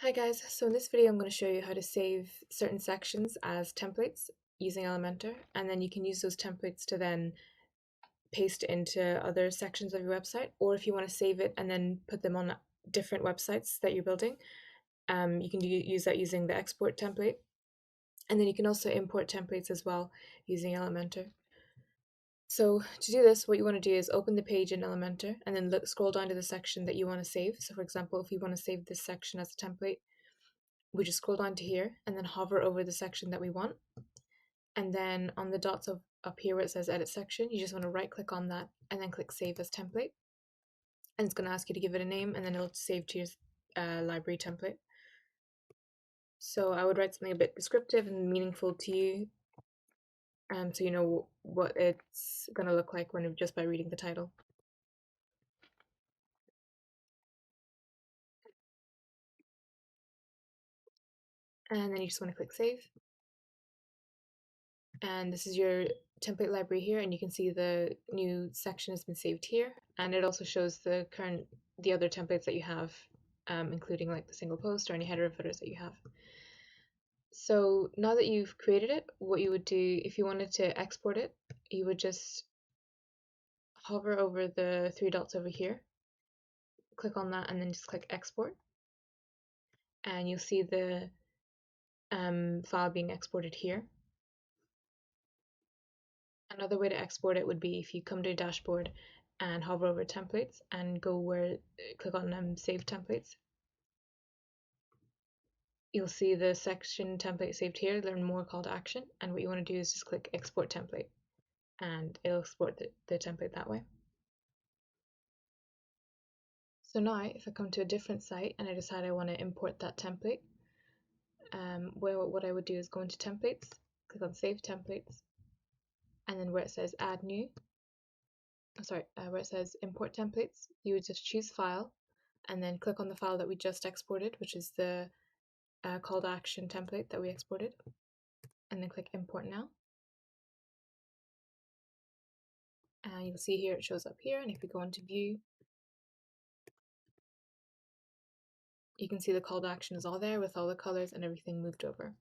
Hi guys, so in this video I'm going to show you how to save certain sections as templates using Elementor, and then you can use those templates to then paste it into other sections of your website, or if you want to save it and then put them on different websites that you're building, you can use that using the export template, and then you can also import templates as well using Elementor. So to do this, what you want to do is open the page in Elementor and then scroll down to the section that you want to save. So for example, if you want to save this section as a template, we just scroll down to here and then hover over the section that we want. And then on the dots up here where it says edit section, you just want to right click on that and then click save as template. And it's going to ask you to give it a name, and then it'll save to your library template. So I would write something a bit descriptive and meaningful to you, so you know what it's going to look like just by reading the title. And then you just want to click save. And this is your template library here, and you can see the new section has been saved here, and it also shows the other templates that you have, including like the single post or any header or footers that you have. So now that you've created it, what you would do if you wanted to export it, you would just hover over the three dots over here, click on that, and then just click export, and you'll see the file being exported here. Another way to export it would be if you come to your dashboard and hover over templates and click on save templates. You'll see the section template saved here, learn more call to action, and what you want to do is just click export template and it'll export the template that way. So now if I come to a different site and I decide I want to import that template, what I would do is go into templates, click on save templates, and then where it says add new, where it says import templates, you would just choose file and then click on the file that we just exported, which is the call to action template that we exported, and then click import now. And you'll see here it shows up here, and if we go into view, you can see the call to action is all there with all the colors and everything moved over.